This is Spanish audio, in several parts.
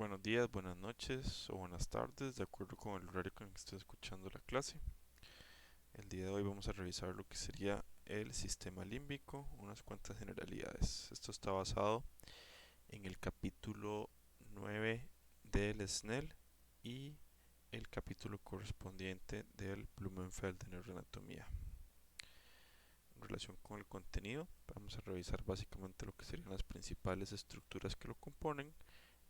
Buenos días, buenas noches o buenas tardes, de acuerdo con el horario con el que esté escuchando la clase. El día de hoy vamos a revisar lo que sería el sistema límbico, unas cuantas generalidades. Esto está basado en el capítulo 9 del SNEL y el capítulo correspondiente del Blumenfeld de neuroanatomía. En relación con el contenido, vamos a revisar básicamente lo que serían las principales estructuras que lo componen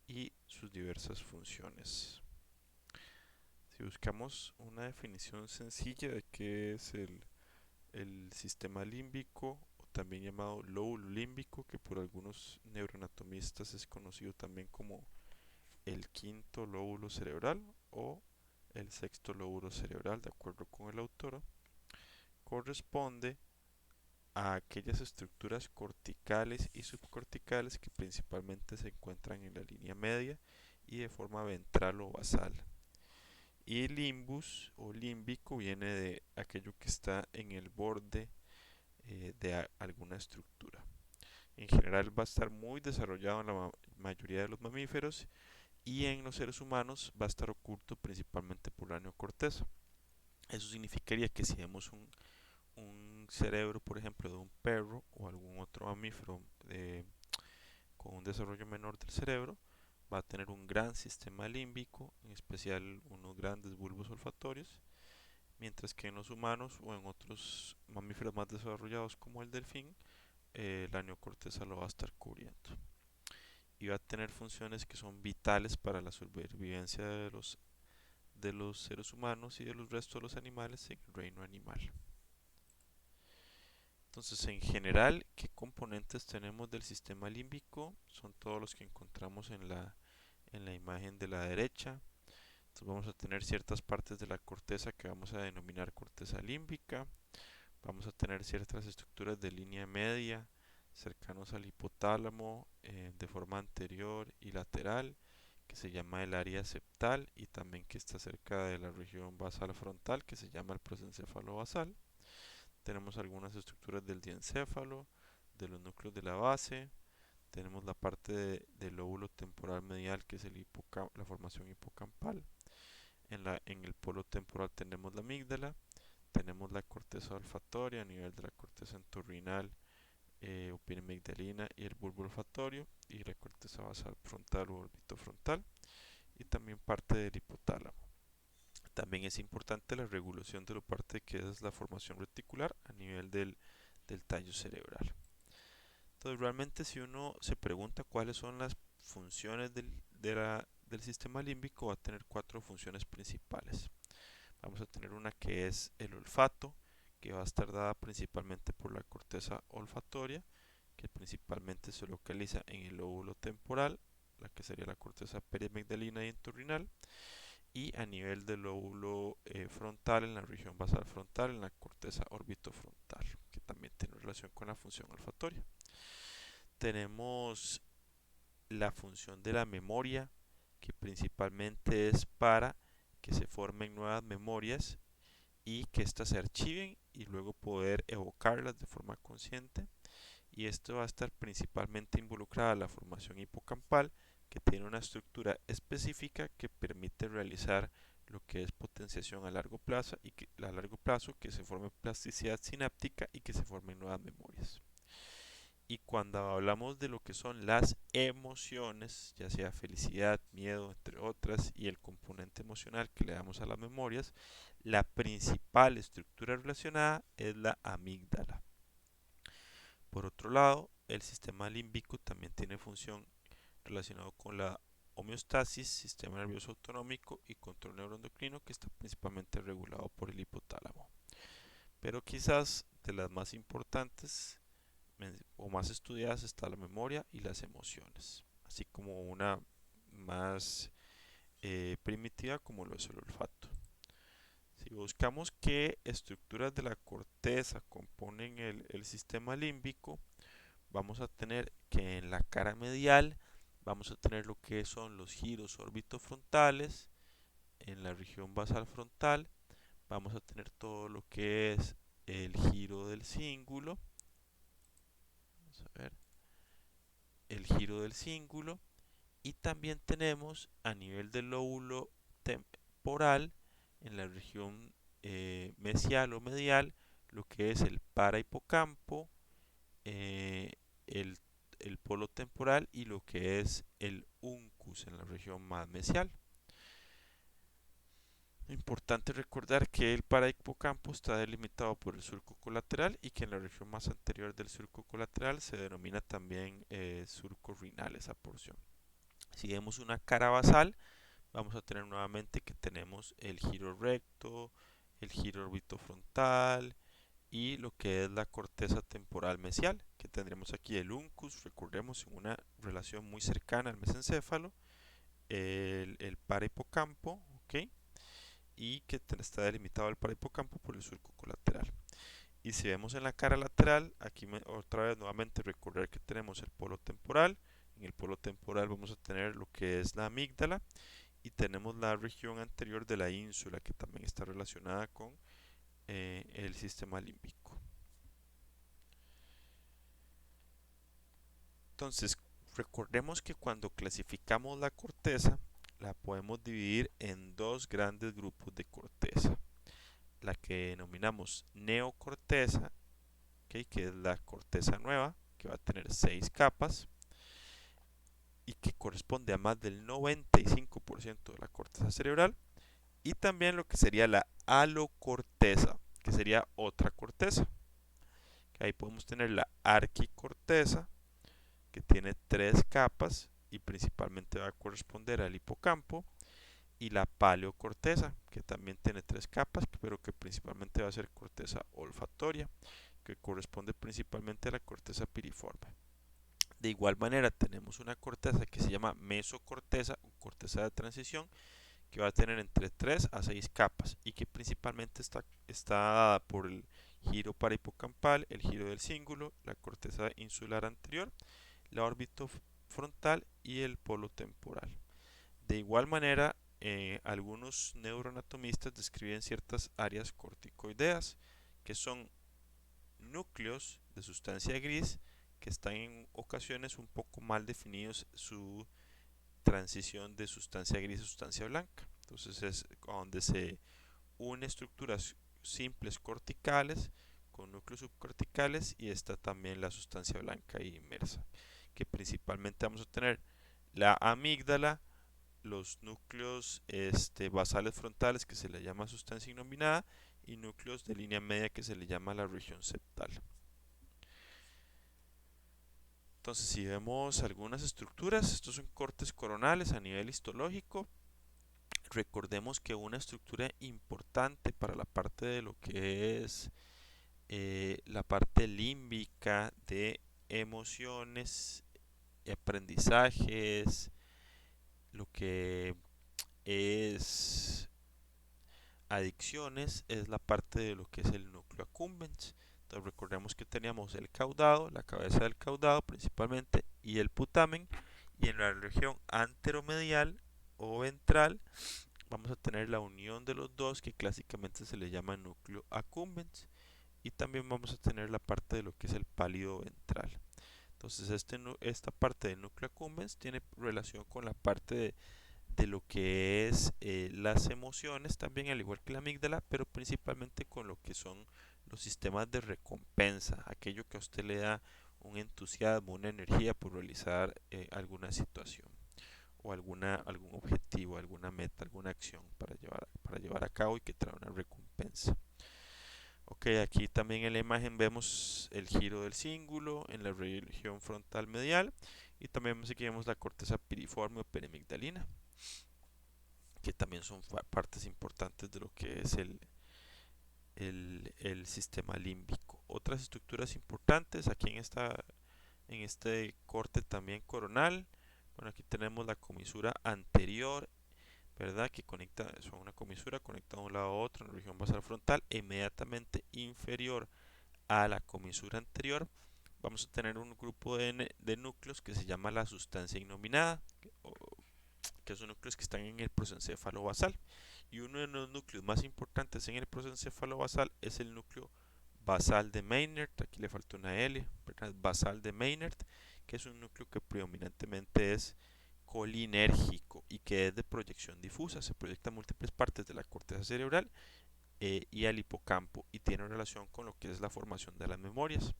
y sus diversas funciones. Si buscamos una definición sencilla de qué es el sistema límbico, o también llamado lóbulo límbico, que por algunos neuroanatomistas es conocido también como el quinto lóbulo cerebral o el sexto lóbulo cerebral, de acuerdo con el autor, corresponde a aquellas estructuras corticales y subcorticales que principalmente se encuentran en la línea media y de forma ventral o basal. Y limbus o límbico viene de aquello que está en el borde de alguna estructura. En general va a estar muy desarrollado en la mayoría de los mamíferos y en los seres humanos va a estar oculto principalmente por la neocorteza. Eso significaría que si vemos un cerebro, por ejemplo, de un perro o algún otro mamífero con un desarrollo menor del cerebro, va a tener un gran sistema límbico, en especial unos grandes bulbos olfatorios, mientras que en los humanos o en otros mamíferos más desarrollados como el delfín, la neocorteza lo va a estar cubriendo. Y va a tener funciones que son vitales para la supervivencia de los seres humanos y de los restos de los animales en el reino animal. Entonces, en general, ¿qué componentes tenemos del sistema límbico? Son todos los que encontramos en la imagen de la derecha. Entonces vamos a tener ciertas partes de la corteza que vamos a denominar corteza límbica. Vamos a tener ciertas estructuras de línea media cercanos al hipotálamo de forma anterior y lateral, que se llama el área septal, y también que está cerca de la región basal frontal, que se llama el prosencéfalo basal. Tenemos algunas estructuras del diencéfalo, de los núcleos de la base. Tenemos la parte del lóbulo temporal medial, que es la formación hipocampal. En el polo temporal tenemos la amígdala. Tenemos la corteza olfatoria a nivel de la corteza entorrinal o piramigdalina y el bulbo olfatorio, y la corteza basal frontal o orbitofrontal, y también parte del hipotálamo. También es importante la regulación de la parte que es la formación reticular a nivel del tallo cerebral. Entonces, realmente, si uno se pregunta cuáles son las funciones del sistema límbico, va a tener cuatro funciones principales. Vamos a tener una que es el olfato, que va a estar dada principalmente por la corteza olfatoria, que principalmente se localiza en el lóbulo temporal, la que sería la corteza periamigdalina y entorrinal, y a nivel del lóbulo frontal, en la región basal frontal, en la corteza orbitofrontal, que también tiene relación con la función olfatoria. Tenemos la función de la memoria, que principalmente es para que se formen nuevas memorias y que éstas se archiven y luego poder evocarlas de forma consciente. Y esto va a estar principalmente involucrada en la formación hipocampal, que tiene una estructura específica que permite realizar lo que es potenciación a largo plazo, que se forme plasticidad sináptica y que se formen nuevas memorias. Y cuando hablamos de lo que son las emociones, ya sea felicidad, miedo, entre otras, y el componente emocional que le damos a las memorias, la principal estructura relacionada es la amígdala. Por otro lado, el sistema límbico también tiene función relacionado con la homeostasis, sistema nervioso autonómico y control neuroendocrino, que está principalmente regulado por el hipotálamo. Pero quizás de las más importantes o más estudiadas está la memoria y las emociones, así como una más primitiva como lo es el olfato. Si buscamos qué estructuras de la corteza componen el sistema límbico, vamos a tener que en la cara medial vamos a tener lo que son los giros orbitofrontales. En la región basal frontal vamos a tener todo lo que es el giro del cíngulo. Vamos a ver, el giro del cíngulo. Y también tenemos a nivel del lóbulo temporal, en la región mesial o medial, lo que es el parahipocampo, eh, el, el polo temporal y lo que es el uncus en la región más mesial. Importante recordar que el parahipocampo está delimitado por el surco colateral y que en la región más anterior del surco colateral se denomina también surco renal esa porción. Si vemos una cara basal, vamos a tener nuevamente que tenemos el giro recto, el giro orbitofrontal y lo que es la corteza temporal mesial, que tendremos aquí el uncus, recordemos en una relación muy cercana al mesencéfalo, el parahipocampo, ¿ok? Y que está delimitado el parahipocampo por el surco colateral. Y si vemos en la cara lateral, aquí otra vez nuevamente recordar que tenemos el polo temporal. En el polo temporal vamos a tener lo que es la amígdala y tenemos la región anterior de la ínsula que también está relacionada con el sistema límbico. Entonces, recordemos que cuando clasificamos la corteza, la podemos dividir en dos grandes grupos de corteza. La que denominamos neocorteza, ¿okay? Que es la corteza nueva, que va a tener 6 capas y que corresponde a más del 95% de la corteza cerebral. Y también lo que sería la alocorteza, que sería otra corteza. Ahí podemos tener la arquicorteza, que tiene 3 capas y principalmente va a corresponder al hipocampo, y la paleocorteza, que también tiene 3 capas, pero que principalmente va a ser corteza olfatoria, que corresponde principalmente a la corteza piriforme. De igual manera tenemos una corteza que se llama mesocorteza o corteza de transición, que va a tener entre 3 a 6 capas y que principalmente está dada por el giro parahipocampal, el giro del cíngulo, la corteza insular anterior, la órbita frontal y el polo temporal. De igual manera, algunos neuroanatomistas describen ciertas áreas corticoideas, que son núcleos de sustancia gris que están en ocasiones un poco mal definidos su transición de sustancia gris a sustancia blanca. Entonces es donde se une estructuras simples corticales con núcleos subcorticales y está también la sustancia blanca inmersa, que principalmente vamos a tener la amígdala, los núcleos basales frontales que se le llama sustancia innominada y núcleos de línea media que se le llama la región septal. Entonces, si vemos algunas estructuras, estos son cortes coronales a nivel histológico. Recordemos que una estructura importante para la parte de lo que es la parte límbica de emociones, aprendizajes, lo que es adicciones, es la parte de lo que es el núcleo accumbens. Entonces recordemos que teníamos el caudado, la cabeza del caudado principalmente, y el putamen, y en la región anteromedial o ventral vamos a tener la unión de los dos que clásicamente se le llama núcleo accumbens, y también vamos a tener la parte de lo que es el pálido ventral. Entonces esta parte del núcleo accumbens tiene relación con la parte de lo que es las emociones también, al igual que la amígdala, pero principalmente con lo que son los sistemas de recompensa, aquello que a usted le da un entusiasmo, una energía por realizar alguna situación o algún objetivo, alguna meta, alguna acción para llevar a cabo y que trae una recompensa. Ok, aquí también en la imagen vemos el giro del cíngulo en la región frontal medial y también aquí vemos la corteza piriforme o perimigdalina, que también son partes importantes de lo que es el sistema límbico. Otras estructuras importantes aquí en este corte también coronal. Bueno, aquí tenemos la comisura anterior, ¿verdad? Que conecta, es una comisura, conecta de un lado a otro en la región basal frontal, e inmediatamente inferior a la comisura anterior vamos a tener un grupo de núcleos que se llama la sustancia innominada, que son núcleos que están en el prosencéfalo basal. Y uno de los núcleos más importantes en el prosencéfalo basal es el núcleo basal de Meynert. Aquí le falta una L, ¿verdad? Basal de Meynert, que es un núcleo que predominantemente es colinérgico y que es de proyección difusa. Se proyecta a múltiples partes de la corteza cerebral y al hipocampo y tiene relación con lo que es la formación de las memorias.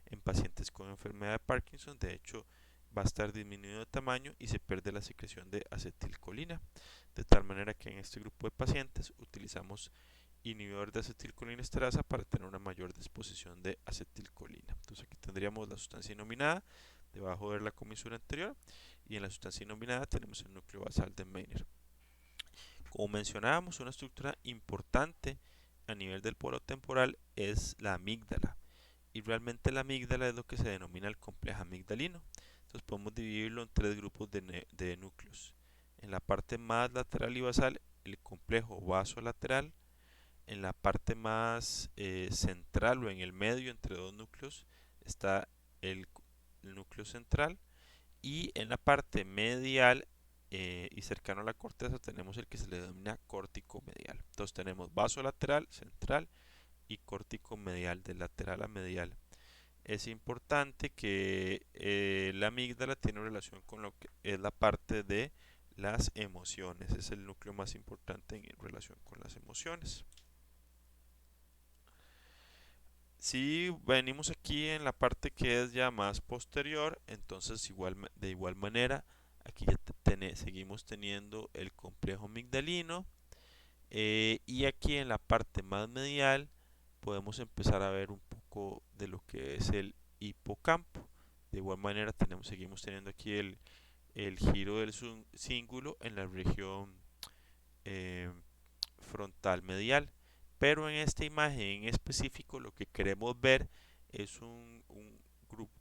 En pacientes con enfermedad de Parkinson, de hecho, va a estar disminuido de tamaño y se pierde la secreción de acetilcolina, de tal manera que en este grupo de pacientes utilizamos inhibidor de acetilcolinesterasa para tener una mayor disposición de acetilcolina. Entonces aquí tendríamos la sustancia inominada debajo de la comisura anterior y en la sustancia inominada tenemos el núcleo basal de Meiner. Como mencionábamos, una estructura importante a nivel del polo temporal es la amígdala y realmente la amígdala es lo que se denomina el complejo amigdalino. Entonces podemos dividirlo en tres grupos de núcleos. En la parte más lateral y basal, el complejo vasolateral. En la parte más central o en el medio entre dos núcleos está el, el núcleo central y en la parte medial y cercano a la corteza tenemos el que se le denomina córtico medial. Entonces tenemos vaso lateral, central y córtico medial, de lateral a medial. Es importante que la amígdala tiene relación con lo que es la parte de las emociones. Es el núcleo más importante en relación con las emociones. Si venimos aquí en la parte que es ya más posterior, entonces de igual manera, aquí ya seguimos teniendo el complejo amigdalino y aquí en la parte más medial podemos empezar a ver un poco de lo que es el hipocampo. De igual manera seguimos teniendo aquí el giro del cíngulo en la región eh, frontal medial. Pero en esta imagen en específico lo que queremos ver es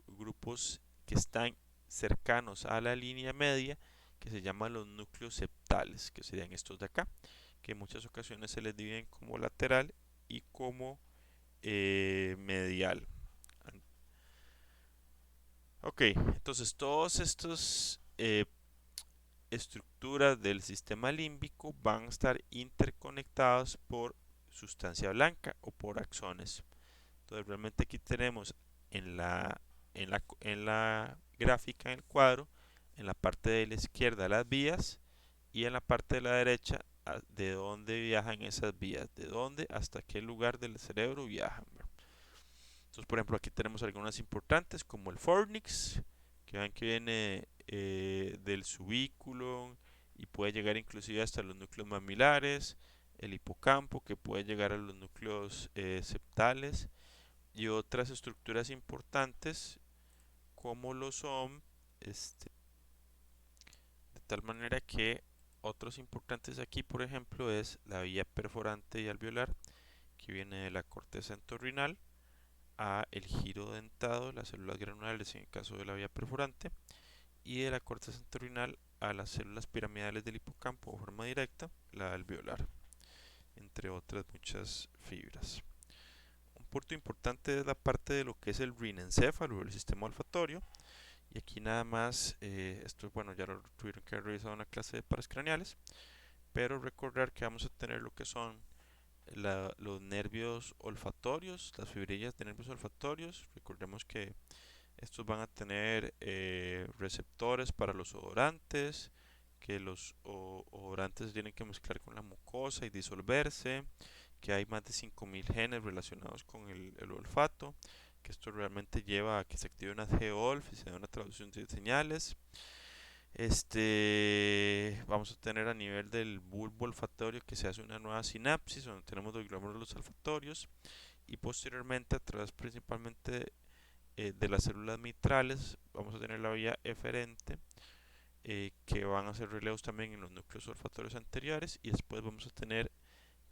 grupos que están cercanos a la línea media que se llaman los núcleos septales, que serían estos de acá, que en muchas ocasiones se les dividen como lateral y como medial. Ok, entonces todos estos estructuras del sistema límbico van a estar interconectadas por sustancia blanca o por axones. Entonces realmente aquí tenemos en la gráfica, en el cuadro, en la parte de la izquierda las vías y en la parte de la derecha de dónde viajan esas vías, de dónde hasta qué lugar del cerebro viajan. Entonces, por ejemplo, aquí tenemos algunas importantes como el fornix, que ven que viene del subículo y puede llegar inclusive hasta los núcleos mamilares, el hipocampo que puede llegar a los núcleos septales y otras estructuras importantes como lo son, de tal manera que otros importantes aquí, por ejemplo, es la vía perforante y alveolar que viene de la corteza entorrinal a el giro dentado, las células granulares en el caso de la vía perforante, y de la corteza entorrinal a las células piramidales del hipocampo de forma directa, la alveolar, entre otras muchas fibras. Un punto importante es la parte de lo que es el rinencéfalo, el sistema olfatorio, y aquí nada más, esto bueno, ya lo tuvieron que haber revisado en una clase de pares craneales, pero recordar que vamos a tener lo que son los nervios olfatorios, las fibrillas de nervios olfatorios. Recordemos que estos van a tener receptores para los odorantes, que los odorantes tienen que mezclar con la mucosa y disolverse, que hay más de 5000 genes relacionados con el olfato, que esto realmente lleva a que se active una GOLF y se da una traducción de señales. Vamos a tener a nivel del bulbo olfatorio que se hace una nueva sinapsis donde tenemos los glóbulos olfatorios y posteriormente a través principalmente de las células mitrales vamos a tener la vía eferente que van a hacer relevos también en los núcleos olfatorios anteriores y después vamos a tener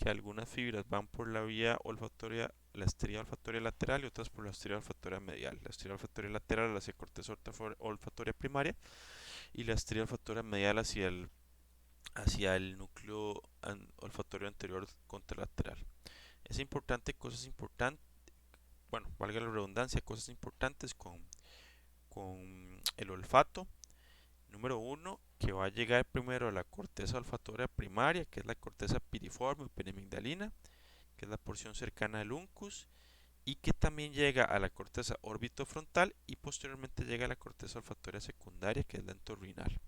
que algunas fibras van por la vía olfatoria, la estría olfatoria lateral y otras por la estría olfatoria medial. La estría olfatoria lateral hacia corteza olfatoria primaria y la estría olfatoria medial hacia el núcleo olfatorio anterior contralateral. Es importante, cosas importantes, bueno, valga la redundancia, cosas importantes con el olfato. Número uno, que va a llegar primero a la corteza olfatoria primaria, que es la corteza piriforme o perimigdalina, que es la porción cercana al uncus, y que también llega a la corteza orbitofrontal y posteriormente llega a la corteza olfatoria secundaria, que es la entorrinal.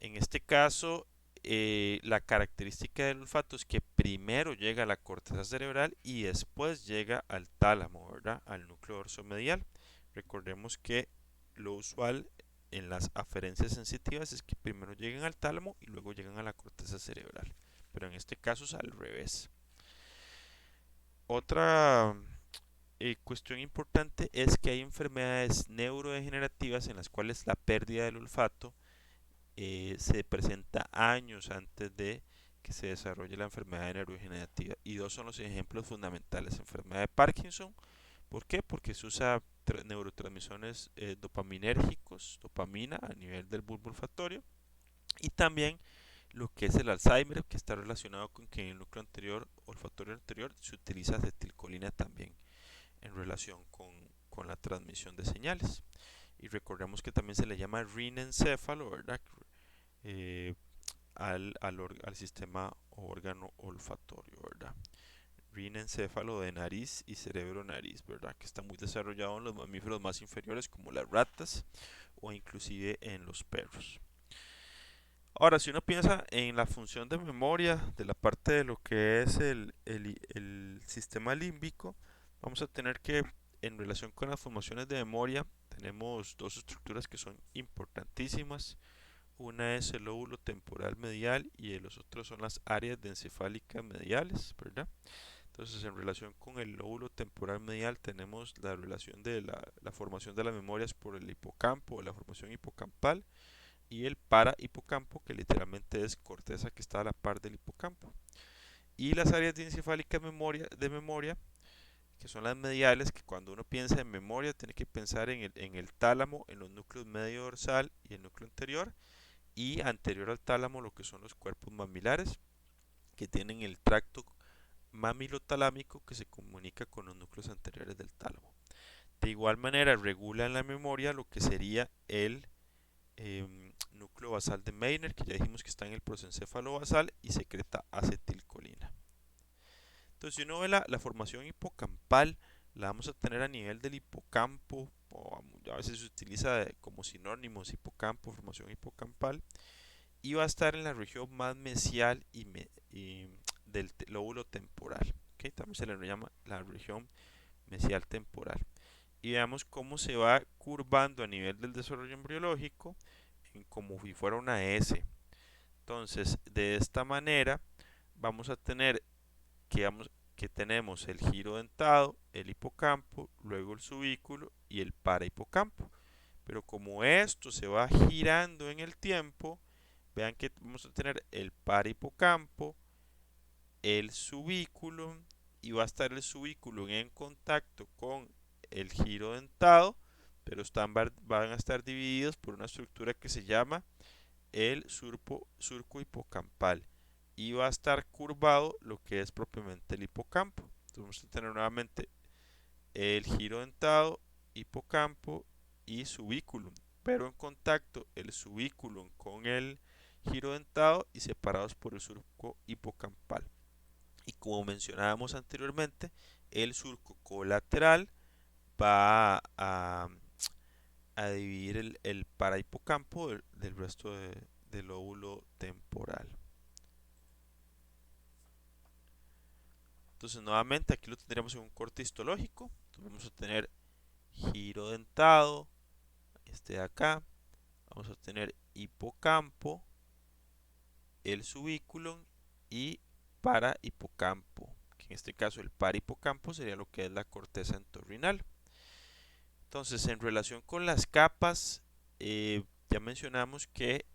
En este caso, la característica del olfato es que primero llega a la corteza cerebral y después llega al tálamo, ¿verdad? Al núcleo dorsomedial. Recordemos que lo usual en las aferencias sensitivas es que primero lleguen al tálamo y luego llegan a la corteza cerebral. Pero en este caso es al revés. Otra cuestión importante es que hay enfermedades neurodegenerativas en las cuales la pérdida del olfato se presenta años antes de que se desarrolle la enfermedad neurodegenerativa. Y dos son los ejemplos fundamentales. Enfermedad de Parkinson. ¿Por qué? Porque se usa neurotransmisores dopaminérgicos, dopamina a nivel del bulbo olfatorio. Y también lo que es el Alzheimer, que está relacionado con que en el núcleo anterior, olfatorio anterior, se utiliza acetilcolina también en relación con la transmisión de señales. Y recordemos que también se le llama rinencéfalo, ¿verdad? Eh, al sistema órgano olfatorio, ¿verdad? Rinencéfalo de nariz y cerebro nariz, ¿verdad? Que está muy desarrollado en los mamíferos más inferiores como las ratas o inclusive en los perros. Ahora, si uno piensa en la función de memoria de la parte de lo que es el sistema límbico, vamos a tener que, en relación con las formaciones de memoria, tenemos dos estructuras que son importantísimas. Una es el lóbulo temporal medial y los otros son las áreas encefálicas mediales, ¿verdad? Entonces, en relación con el lóbulo temporal medial, tenemos la relación de la formación de las memorias por el hipocampo, la formación hipocampal, y el parahipocampo, que literalmente es corteza que está a la par del hipocampo. Y las áreas encefálicas de memoria, que son las mediales, que cuando uno piensa en memoria tiene que pensar en el tálamo, en los núcleos medio dorsal y el núcleo anterior, y anterior al tálamo lo que son los cuerpos mamilares, que tienen el tracto mamilotalámico que se comunica con los núcleos anteriores del tálamo. De igual manera regula en la memoria lo que sería el núcleo basal de Meissner, que ya dijimos que está en el prosencéfalo basal y secreta acetilcolina. Entonces, si uno ve la formación hipocampal, la vamos a tener a nivel del hipocampo, o a veces se utiliza como sinónimos hipocampo, formación hipocampal, y va a estar en la región más mesial y del lóbulo temporal. ¿Okay? También se le llama la región mesial temporal. Y veamos cómo se va curvando a nivel del desarrollo embriológico como si fuera una S. Entonces, de esta manera, vamos a tener que tenemos el giro dentado, el hipocampo, luego el subículo y el parahipocampo. Pero como esto se va girando en el tiempo, vean que vamos a tener el parahipocampo, el subículo, y va a estar el subículo en contacto con el giro dentado, pero van a estar divididos por una estructura que se llama el surco hipocampal, y va a estar curvado lo que es propiamente el hipocampo. Entonces vamos a tener nuevamente el giro dentado, hipocampo y subículum, pero en contacto el subículum con el giro dentado y separados por el surco hipocampal. Y como mencionábamos anteriormente, el surco colateral va a dividir el parahipocampo del resto del lóbulo temporal. Entonces, nuevamente, aquí lo tendríamos en un corte histológico. Entonces, vamos a tener giro dentado, este de acá. Vamos a tener hipocampo, el subículum y parahipocampo. Que en este caso, el parahipocampo sería lo que es la corteza entorrinal. Entonces, en relación con las capas, ya mencionamos que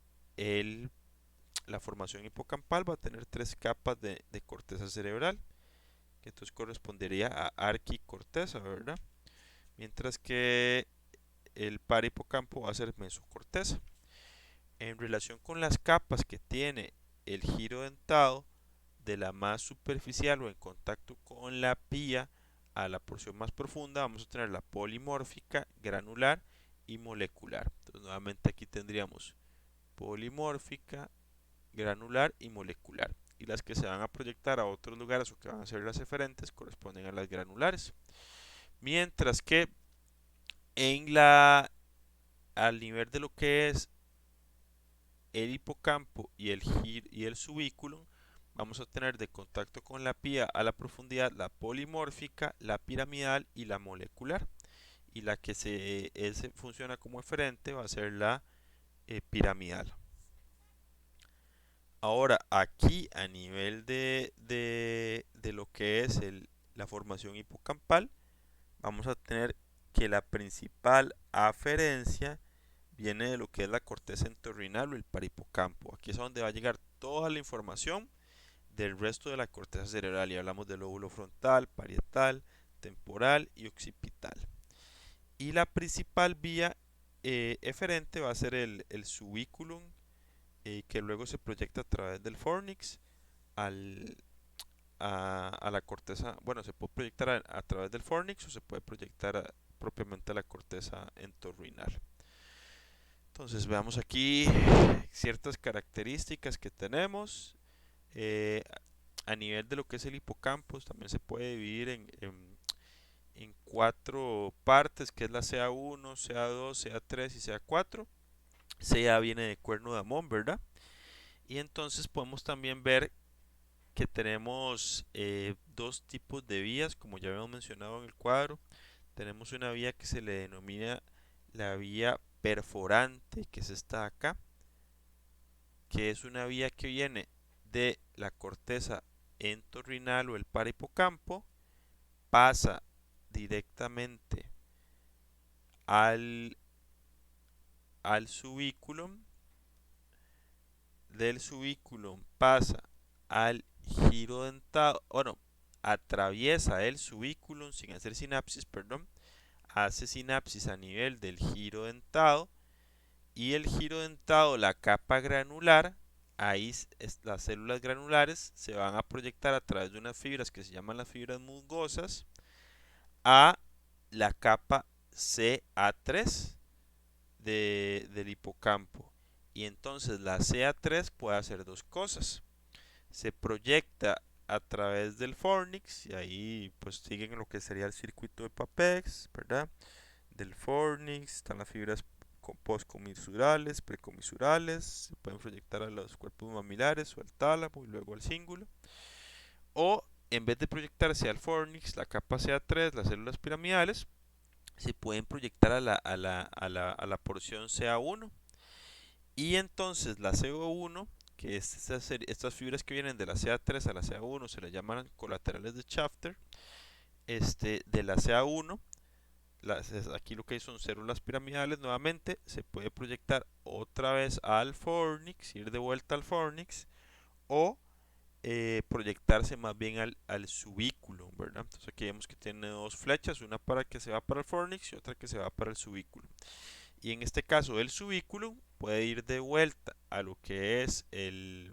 la formación hipocampal va a tener tres capas de corteza cerebral, que entonces correspondería a arquicorteza, ¿verdad? Mientras que el parahipocampo va a ser mesocorteza. En relación con las capas que tiene el giro dentado, de la más superficial o en contacto con la pía a la porción más profunda, vamos a tener la polimórfica, granular y molecular. Entonces, nuevamente aquí tendríamos polimórfica, granular y molecular. Y las que se van a proyectar a otros lugares o que van a ser las eferentes corresponden a las granulares. Mientras que al nivel de lo que es el hipocampo y el subículum, vamos a tener de contacto con la pía a la profundidad la polimórfica, la piramidal y la molecular. Y la que funciona como eferente va a ser la piramidal. Ahora, aquí a nivel de lo que es la formación hipocampal, vamos a tener que la principal aferencia viene de lo que es la corteza entorrinal o el parahipocampo. Aquí es donde va a llegar toda la información del resto de la corteza cerebral y hablamos del lóbulo frontal, parietal, temporal y occipital. Y la principal vía eferente va a ser el subículum, que luego se proyecta a través del fornix al, a la corteza. Bueno, se puede proyectar a través del fornix o se puede proyectar propiamente a la corteza entorrinal. Entonces veamos aquí ciertas características que tenemos. Eh, a nivel de lo que es el hipocampo, también se puede dividir en cuatro partes, que es la CA1, CA2, CA3 y CA4. CA viene de cuerno de Amón, ¿verdad? Y entonces podemos también ver que tenemos dos tipos de vías, como ya habíamos mencionado en el cuadro. Tenemos una vía que se le denomina la vía perforante, que es esta de acá, que es una vía que viene de la corteza entorrinal o el parahipocampo, pasa directamente al, al subículum, del subículum pasa al giro dentado, bueno, atraviesa el subículum sin hacer sinapsis, perdón, hace sinapsis a nivel del giro dentado y el giro dentado, la capa granular, ahí las células granulares se van a proyectar a través de unas fibras que se llaman las fibras musgosas a la capa CA3 del hipocampo. Y entonces la CA3 puede hacer dos cosas. Se proyecta a través del fornix y ahí pues siguen lo que sería el circuito de Papex, ¿verdad? Del fornix, están las fibras postcomisurales, precomisurales, se pueden proyectar a los cuerpos mamilares o al tálamo y luego al cíngulo. O en vez de proyectarse al fornix, la capa CA3, las células piramidales, se pueden proyectar a la porción CA1. Y entonces la CO1, que es estas fibras que vienen de la CA3 a la CA1, se le llaman colaterales de Schafter. De la CA1, aquí lo que hay son células piramidales nuevamente, se puede proyectar otra vez al fornix, ir de vuelta al fornix, o proyectarse más bien al subículo, ¿verdad? Entonces aquí vemos que tiene dos flechas, una para que se va para el fornix y otra que se va para el subículo. Y en este caso el subículo puede ir de vuelta a lo que es eh,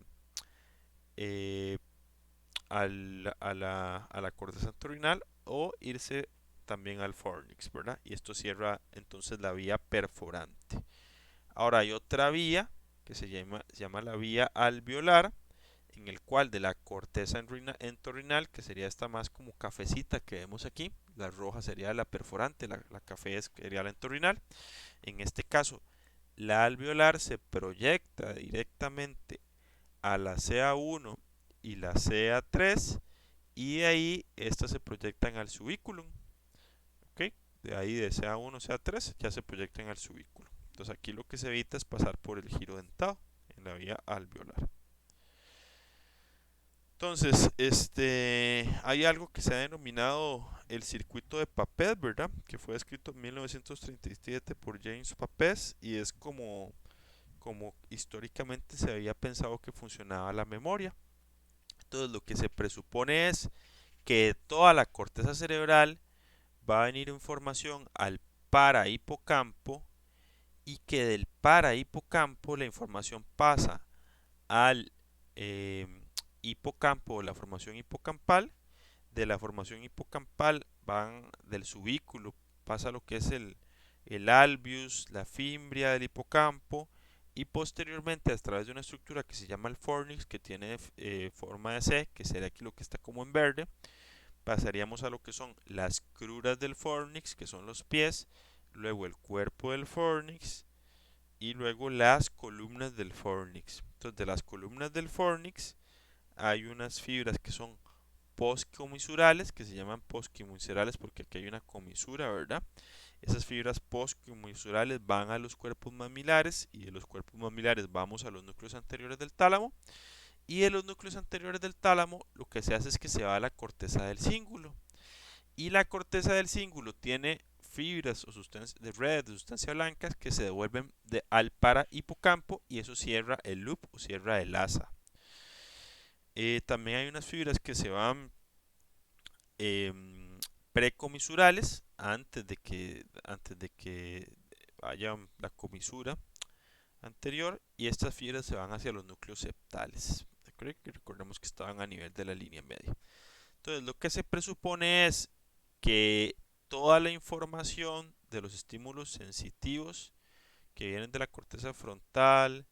a la corteza entorrinal o irse también al fornix, ¿verdad? Y esto cierra entonces la vía perforante. Ahora hay otra vía que se llama la vía alveolar, en el cual de la corteza entorrinal, que sería esta más como cafecita que vemos aquí, la roja sería la perforante, la café sería la entorrinal. En este caso, la alveolar se proyecta directamente a la CA1 y la CA3 y de ahí estas se proyectan al subículum. ¿Ok? De ahí de CA1 CA3 ya se proyectan al subículum. Entonces aquí lo que se evita es pasar por el giro dentado en la vía alveolar. Entonces, hay algo que se ha denominado el circuito de Papez, ¿verdad? Que fue escrito en 1937 por James Papez y es como históricamente se había pensado que funcionaba la memoria. Entonces, lo que se presupone es que de toda la corteza cerebral va a venir información al parahipocampo y que del parahipocampo la información pasa al eh, hipocampo o la formación hipocampal. De la formación hipocampal van del subículo, pasa lo que es el alveus, la fimbria del hipocampo y posteriormente a través de una estructura que se llama el fornix, que tiene forma de C, que será aquí lo que está como en verde, pasaríamos a lo que son las cruras del fornix, que son los pies, luego el cuerpo del fornix y luego las columnas del fornix. Entonces, de las columnas del fornix hay unas fibras que son postcomisurales, que se llaman postcomisurales porque aquí hay una comisura, ¿verdad? Esas fibras postcomisurales van a los cuerpos mamilares y de los cuerpos mamilares vamos a los núcleos anteriores del tálamo y de los núcleos anteriores del tálamo lo que se hace es que se va a la corteza del cíngulo y la corteza del cíngulo tiene fibras o sustancias de redes de sustancia blanca que se devuelven al para hipocampo y eso cierra el loop o cierra el asa. También hay unas fibras que se van precomisurales antes de que haya la comisura anterior y estas fibras se van hacia los núcleos septales. Recordemos que estaban a nivel de la línea media. Entonces lo que se presupone es que toda la información de los estímulos sensitivos que vienen de la corteza frontal,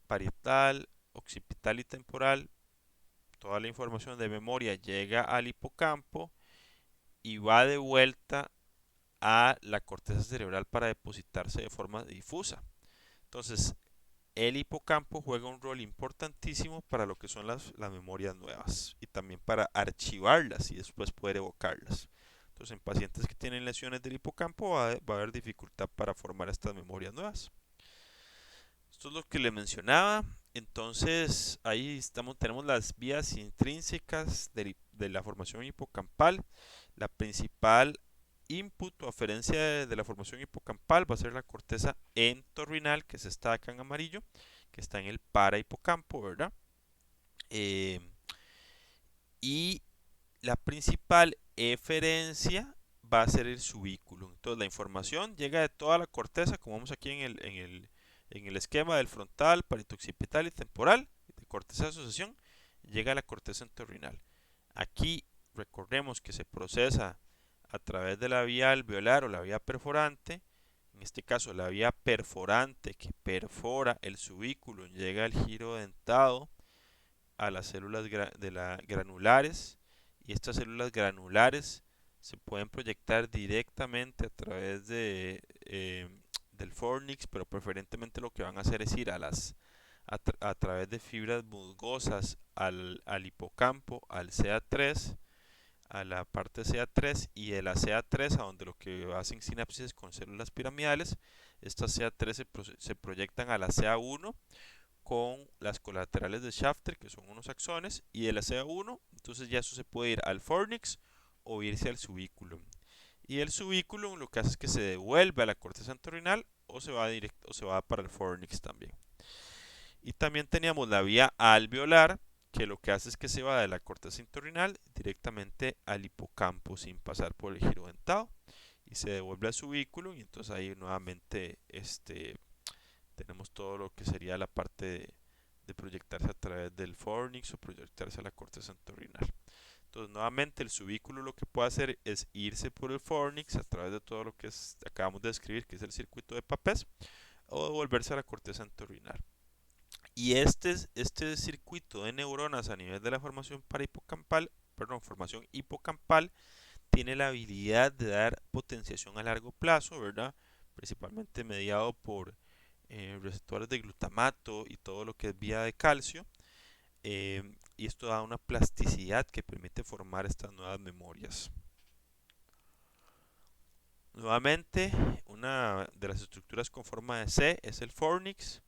parietal, occipital y temporal, toda la información de memoria llega al hipocampo y va de vuelta a la corteza cerebral para depositarse de forma difusa. Entonces, el hipocampo juega un rol importantísimo para lo que son las memorias nuevas y también para archivarlas y después poder evocarlas. Entonces, en pacientes que tienen lesiones del hipocampo va a haber dificultad para formar estas memorias nuevas. Esto es lo que le mencionaba. Entonces, ahí tenemos las vías intrínsecas de la formación hipocampal. La principal input o aferencia de la formación hipocampal va a ser la corteza entorrinal, que se está acá en amarillo, que está en el parahipocampo, ¿verdad? Y la principal eferencia va a ser el subículo. Entonces la información llega de toda la corteza, como vemos aquí en el esquema del frontal, parieto-occipital y temporal, de corteza de asociación, llega a la corteza entorrinal. Aquí recordemos que se procesa a través de la vía alveolar o la vía perforante. En este caso, la vía perforante que perfora el subículo llega al giro dentado a las células granulares y estas células granulares se pueden proyectar directamente a través del fornix, pero preferentemente lo que van a hacer es ir a través de fibras musgosas al hipocampo, al CA3, a la parte CA3 y de la CA3 a donde lo que hacen sinapsis con células piramidales. Estas CA3 se proyectan a la CA1 con las colaterales de Shafter, que son unos axones, y de la CA1, entonces ya eso se puede ir al fornix o irse al subículo. Y el subículo lo que hace es que se devuelve a la corteza entorrinal o se va directo o se va para el fornix también. Y también teníamos la vía alveolar, que lo que hace es que se va de la corteza entorrinal directamente al hipocampo sin pasar por el giro dentado y se devuelve al subículo y entonces ahí nuevamente tenemos todo lo que sería la parte de proyectarse a través del fornix o proyectarse a la corteza entorrinal. Entonces, nuevamente, el subículo lo que puede hacer es irse por el fornix a través de todo lo que acabamos de describir, que es el circuito de Papez, o devolverse a la corteza entorrinal. Y este circuito de neuronas a nivel de la formación formación hipocampal, tiene la habilidad de dar potenciación a largo plazo, ¿verdad? Principalmente mediado por receptores de glutamato y todo lo que es vía de calcio. Y esto da una plasticidad que permite formar estas nuevas memorias. Nuevamente, una de las estructuras con forma de C es el fornix.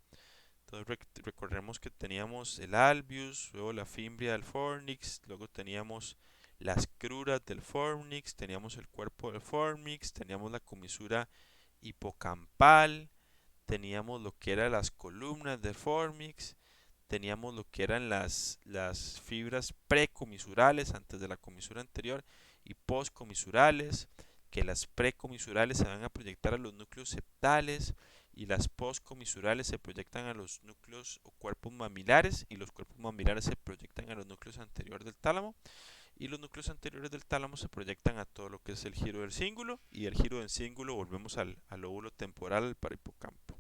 Entonces recordemos que teníamos el alveus, luego la fimbria del fornix, luego teníamos las cruras del fornix, teníamos el cuerpo del fornix, teníamos la comisura hipocampal, teníamos lo que eran las columnas del fornix, teníamos lo que eran las fibras precomisurales antes de la comisura anterior y postcomisurales, que las precomisurales se van a proyectar a los núcleos septales y las postcomisurales se proyectan a los núcleos o cuerpos mamilares y los cuerpos mamilares se proyectan a los núcleos anteriores del tálamo y los núcleos anteriores del tálamo se proyectan a todo lo que es el giro del cíngulo y del giro del cíngulo volvemos al lóbulo temporal, al parahipocampo.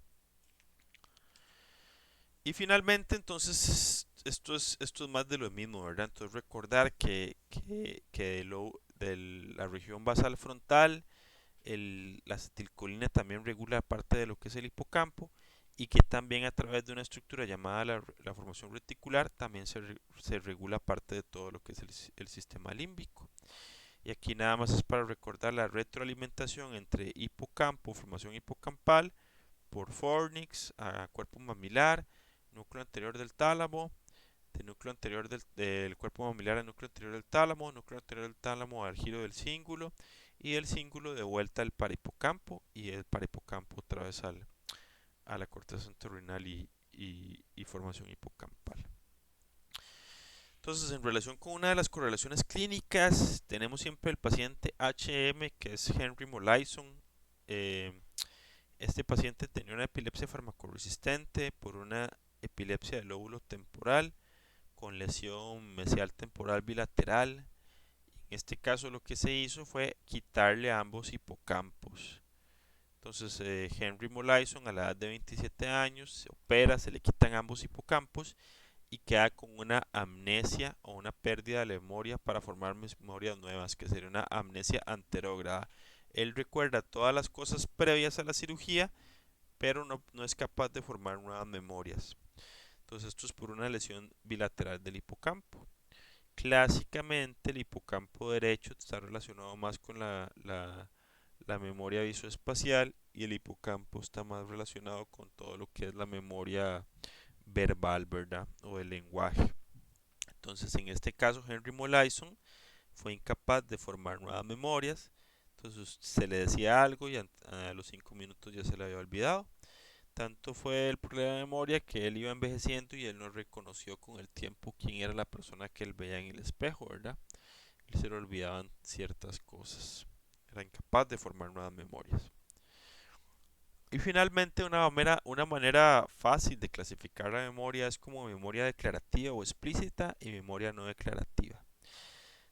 Y finalmente, entonces, esto es más de lo mismo, ¿verdad? Entonces, recordar que de la región basal frontal la acetilcolina también regula parte de lo que es el hipocampo y que también a través de una estructura llamada la formación reticular también se regula parte de todo lo que es el sistema límbico. Y aquí nada más es para recordar la retroalimentación entre hipocampo, formación hipocampal, por fornix a cuerpo mamilar, núcleo anterior del tálamo, del núcleo anterior del cuerpo mamilar al núcleo anterior núcleo anterior del tálamo al giro del cíngulo y el cíngulo de vuelta al parahipocampo y el parahipocampo otra vez a la corteza entorrinal y formación hipocampal. Entonces, en relación con una de las correlaciones clínicas, tenemos siempre el paciente HM, que es Henry Molaison. Eh, este paciente tenía una epilepsia farmacoresistente por una epilepsia del lóbulo temporal con lesión mesial temporal bilateral. En este caso lo que se hizo fue quitarle ambos hipocampos. Entonces Henry Molaison a la edad de 27 años se opera, se le quitan ambos hipocampos y queda con una amnesia o una pérdida de la memoria para formar memorias nuevas, que sería una amnesia anterógrada. Él recuerda todas las cosas previas a la cirugía, pero no es capaz de formar nuevas memorias. Entonces esto es por una lesión bilateral del hipocampo. Clásicamente el hipocampo derecho está relacionado más con la memoria visoespacial y el hipocampo está más relacionado con todo lo que es la memoria verbal, ¿verdad? O el lenguaje. Entonces, en este caso, Henry Molaison fue incapaz de formar nuevas memorias. Entonces, se le decía algo y a los 5 minutos ya se le había olvidado. Tanto fue el problema de memoria que él iba envejeciendo y él no reconoció con el tiempo quién era la persona que él veía en el espejo, ¿verdad? Él se le olvidaban ciertas cosas. Era incapaz de formar nuevas memorias. Y finalmente una manera fácil de clasificar la memoria es como memoria declarativa o explícita y memoria no declarativa.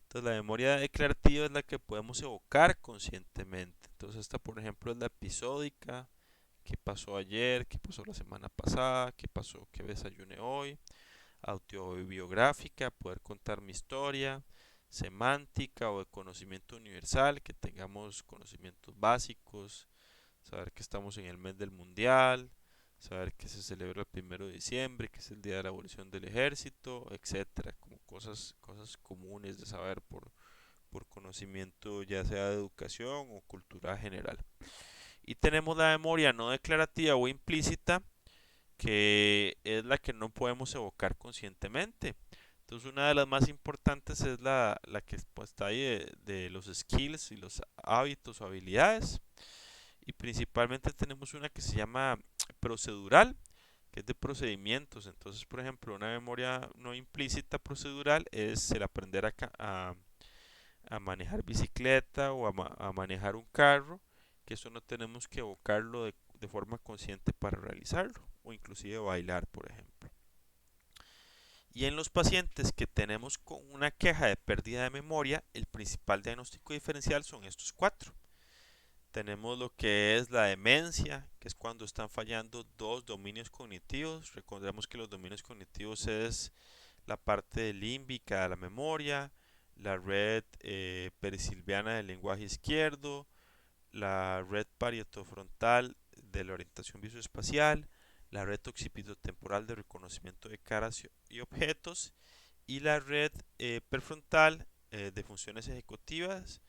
Entonces la memoria declarativa es la que podemos evocar conscientemente. Entonces esta por ejemplo es la episódica, qué pasó ayer, qué pasó la semana pasada, qué pasó, qué desayuné hoy, autobiográfica, poder contar mi historia, semántica o de conocimiento universal, que tengamos conocimientos básicos, saber que estamos en el mes del mundial, saber que se celebra el 1 de diciembre, que es el día de la abolición del ejército, etcétera, como cosas comunes de saber por conocimiento ya sea de educación o cultura general. Y tenemos la memoria no declarativa o implícita, que es la que no podemos evocar conscientemente. Entonces una de las más importantes es la que pues, está ahí de los skills y los hábitos o habilidades. Y principalmente tenemos una que se llama procedural, que es de procedimientos. Entonces, por ejemplo, una memoria no implícita procedural es el aprender a manejar bicicleta o a manejar un carro, que eso no tenemos que evocarlo de forma consciente para realizarlo, o inclusive bailar, por ejemplo. Y en los pacientes que tenemos con una queja de pérdida de memoria, el principal diagnóstico diferencial son estos cuatro. Tenemos lo que es la demencia, que es cuando están fallando dos dominios cognitivos. Recordemos que los dominios cognitivos es la parte límbica de la memoria, la red perisilviana del lenguaje izquierdo, la red parietofrontal de la orientación visoespacial, la red occipitotemporal de reconocimiento de caras y objetos y la red prefrontal de funciones ejecutivas,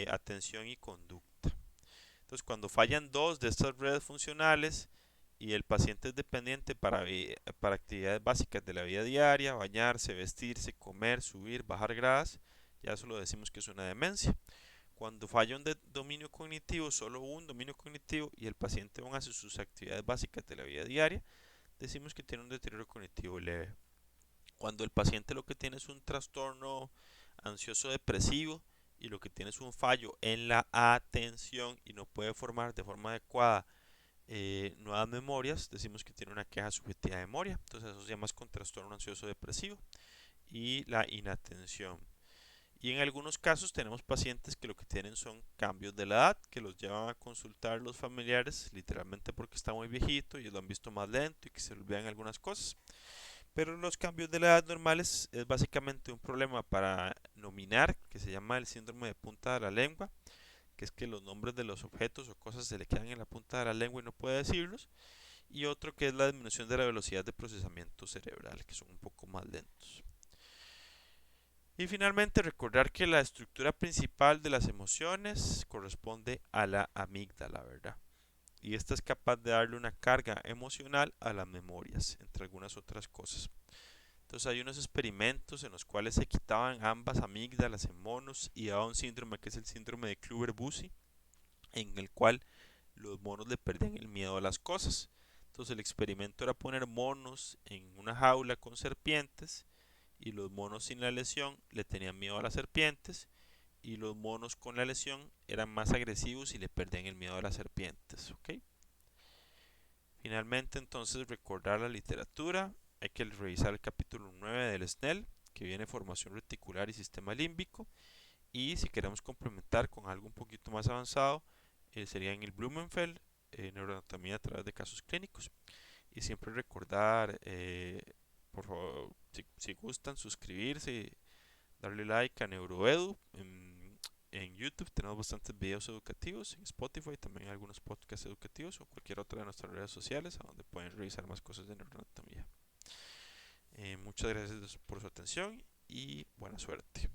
atención y conducta. Entonces, cuando fallan dos de estas redes funcionales y el paciente es dependiente para actividades básicas de la vida diaria, bañarse, vestirse, comer, subir, bajar gradas, ya eso lo decimos que es una demencia. Cuando falla un dominio cognitivo, solo un dominio cognitivo, y el paciente aún hace sus actividades básicas de la vida diaria, decimos que tiene un deterioro cognitivo leve. Cuando el paciente lo que tiene es un trastorno ansioso depresivo y lo que tiene es un fallo en la atención y no puede formar de forma adecuada nuevas memorias, decimos que tiene una queja subjetiva de memoria. Entonces eso se llama con trastorno ansioso depresivo y la inatención. Y en algunos casos tenemos pacientes que lo que tienen son cambios de la edad, que los llevan a consultar los familiares, literalmente porque está muy viejito y lo han visto más lento y que se le olvidan algunas cosas. Pero los cambios de la edad normales es básicamente un problema para nominar, que se llama el síndrome de punta de la lengua, que es que los nombres de los objetos o cosas se le quedan en la punta de la lengua y no puede decirlos, y otro que es la disminución de la velocidad de procesamiento cerebral, que son un poco más lentos. Y finalmente recordar que la estructura principal de las emociones corresponde a la amígdala, ¿verdad? Y esta es capaz de darle una carga emocional a las memorias, entre algunas otras cosas. Entonces hay unos experimentos en los cuales se quitaban ambas amígdalas en monos y daba un síndrome que es el síndrome de Kluver-Bucy, en el cual los monos le perdían el miedo a las cosas. Entonces el experimento era poner monos en una jaula con serpientes y los monos sin la lesión le tenían miedo a las serpientes y los monos con la lesión eran más agresivos y le perdían el miedo a las serpientes. ¿Ok? Finalmente, entonces, recordar la literatura. Hay que revisar el capítulo 9 del SNEL, que viene formación reticular y sistema límbico. Y si queremos complementar con algo un poquito más avanzado, sería en el Blumenfeld, neuroanatomía a través de casos clínicos. Y siempre recordar, por favor, si gustan, suscribirse, darle like a Neuroedu. En YouTube tenemos bastantes videos educativos, en Spotify también hay algunos podcasts educativos o cualquier otra de nuestras redes sociales a donde pueden revisar más cosas de neuroanatomía. Muchas gracias por su atención y buena suerte.